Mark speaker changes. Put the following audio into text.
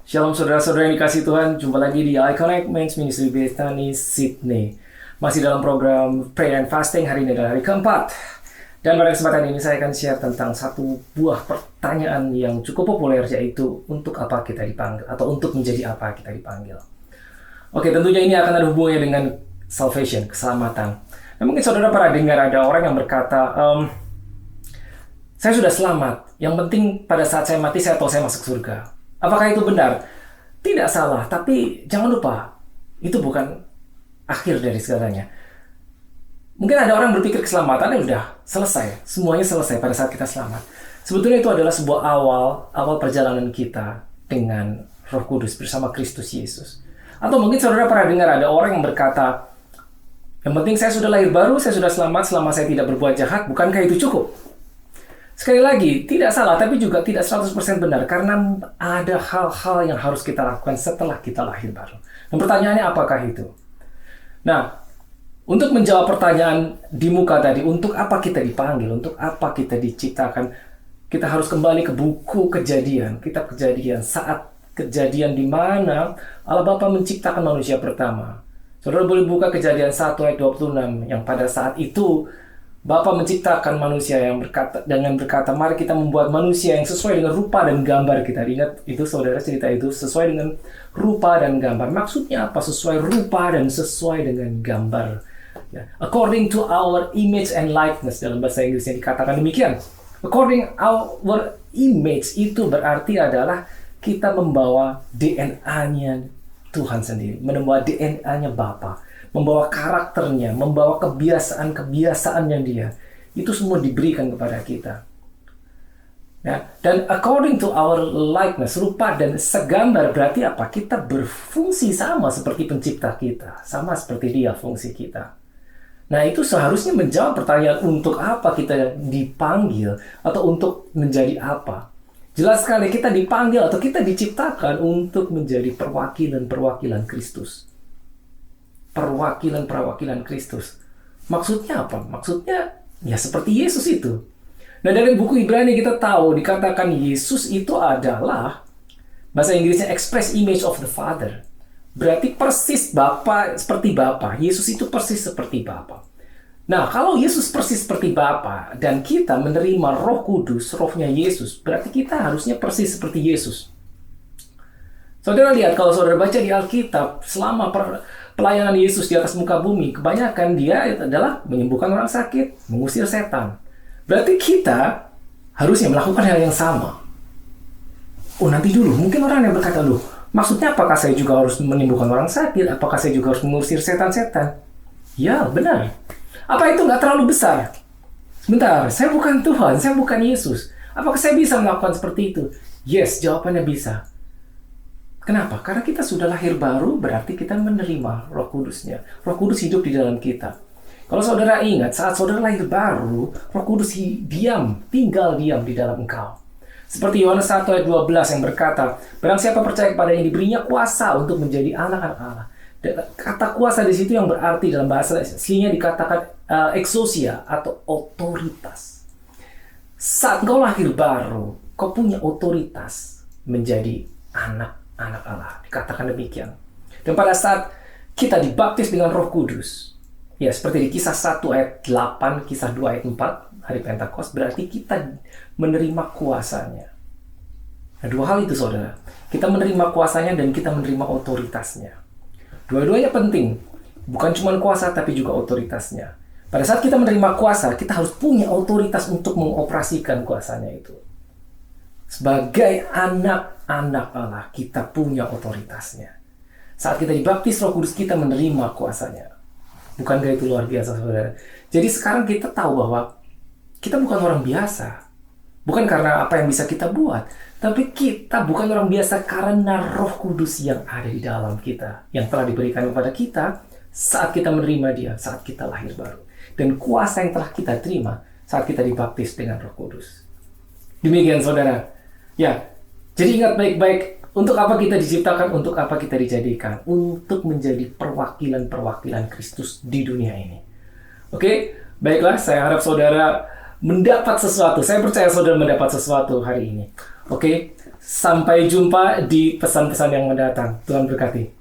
Speaker 1: Shalom saudara-saudara yang dikasih Tuhan, jumpa lagi di Iconic Men's Ministry Bethany, Sydney. Masih dalam program Prayer and Fasting, hari ini adalah hari keempat. Dan pada kesempatan ini saya akan share tentang satu buah pertanyaan yang cukup populer, yaitu untuk apa kita dipanggil, atau untuk menjadi apa kita dipanggil. Oke, tentunya ini akan ada hubungannya dengan salvation, keselamatan. Nah, mungkin saudara pernah dengar ada orang yang berkata, saya sudah selamat, yang penting pada saat saya mati saya tahu saya masuk surga. Apakah itu benar? Tidak salah, tapi jangan lupa, itu bukan akhir dari segalanya. Mungkin ada orang berpikir keselamatan udah selesai, semuanya selesai pada saat kita selamat. Sebetulnya itu adalah sebuah awal perjalanan kita dengan Roh Kudus bersama Kristus Yesus. Atau mungkin saudara pernah dengar ada orang yang berkata, yang penting saya sudah lahir baru, saya sudah selamat selama saya tidak berbuat jahat, bukankah itu cukup? Sekali lagi, tidak salah, tapi juga tidak 100% benar, karena ada hal-hal yang harus kita lakukan setelah kita lahir baru. Dan pertanyaannya, apakah itu? Nah, untuk menjawab pertanyaan di muka tadi, untuk apa kita dipanggil, untuk apa kita diciptakan, kita harus kembali ke buku Kejadian, kitab Kejadian, saat kejadian di mana Allah Bapa menciptakan manusia pertama. Saudara boleh buka Kejadian 1 ayat 26, yang pada saat itu, Bapa menciptakan manusia yang berkata, mari kita membuat manusia yang sesuai dengan rupa dan gambar kita. Ingat itu saudara, cerita itu sesuai dengan rupa dan gambar. Maksudnya apa? Sesuai rupa dan sesuai dengan gambar. Ya. According to our image and likeness, dalam bahasa Inggrisnya dikatakan demikian. According our image itu berarti adalah kita membawa DNA-nya Tuhan sendiri, membawa DNA-nya Bapa. Membawa karakternya, membawa kebiasaan-kebiasaannya dia. Itu semua diberikan kepada kita. Ya, dan according to our likeness, rupa dan segambar berarti apa? Kita berfungsi sama seperti pencipta kita. Sama seperti dia fungsi kita. Nah, itu seharusnya menjawab pertanyaan untuk apa kita dipanggil atau untuk menjadi apa. Jelas sekali kita dipanggil atau kita diciptakan untuk menjadi perwakilan-perwakilan Kristus. Perwakilan Kristus. Maksudnya apa? Maksudnya ya seperti Yesus itu. Nah, dari buku Ibrani kita tahu dikatakan Yesus itu adalah, bahasa Inggrisnya, express image of the Father. Berarti persis Bapa, seperti Bapa. Yesus itu persis seperti Bapa. Nah, kalau Yesus persis seperti Bapa dan kita menerima Roh Kudus, Rohnya Yesus, berarti kita harusnya persis seperti Yesus. Saudara lihat, kalau saudara baca di Alkitab, selama pelayanan Yesus di atas muka bumi, kebanyakan dia adalah menyembuhkan orang sakit, mengusir setan. Berarti kita harusnya melakukan hal yang sama. Oh, nanti dulu, mungkin orang yang berkata, loh, maksudnya apakah saya juga harus menyembuhkan orang sakit? Apakah saya juga harus mengusir setan-setan? Ya, benar. Apa itu nggak terlalu besar? Sebentar, saya bukan Tuhan, saya bukan Yesus. Apakah saya bisa melakukan seperti itu? Yes, jawabannya bisa. Kenapa? Karena kita sudah lahir baru, berarti kita menerima Roh Kudusnya. Roh Kudus hidup di dalam kita. Kalau saudara ingat, saat saudara lahir baru, Roh Kudus tinggal diam di dalam engkau. Seperti Yohanes 1 ayat 12 yang berkata, barang siapa percaya kepadanya diberinya kuasa untuk menjadi anak-anak Allah. Kata kuasa di situ yang berarti dalam bahasa aslinya dikatakan exousia atau otoritas. Saat kau lahir baru, kau punya otoritas menjadi anak Allah, dikatakan demikian. Dan pada saat kita dibaptis dengan Roh Kudus, ya seperti di Kisah 1 ayat 8, Kisah 2 ayat 4, hari Pentakosta, berarti kita menerima kuasanya. Nah, dua hal itu saudara, kita menerima kuasanya dan kita menerima otoritasnya. Dua-duanya penting, bukan cuma kuasa tapi juga otoritasnya. Pada saat kita menerima kuasa, kita harus punya otoritas untuk mengoperasikan kuasanya itu. Sebagai anak-anak Allah, kita punya otoritasnya. Saat kita dibaptis Roh Kudus, kita menerima kuasanya. Bukankah itu luar biasa, saudara? Jadi sekarang kita tahu bahwa kita bukan orang biasa. Bukan karena apa yang bisa kita buat, tapi kita bukan orang biasa karena Roh Kudus yang ada di dalam kita, yang telah diberikan kepada kita saat kita menerima Dia, saat kita lahir baru. Dan kuasa yang telah kita terima saat kita dibaptis dengan Roh Kudus. Demikian, saudara. Ya, jadi ingat baik-baik, untuk apa kita diciptakan, untuk apa kita dijadikan, untuk menjadi perwakilan-perwakilan Kristus di dunia ini. Oke, baiklah, saya harap saudara mendapat sesuatu. Saya percaya saudara mendapat sesuatu hari ini. Oke, sampai jumpa di pesan-pesan yang mendatang. Tuhan berkati.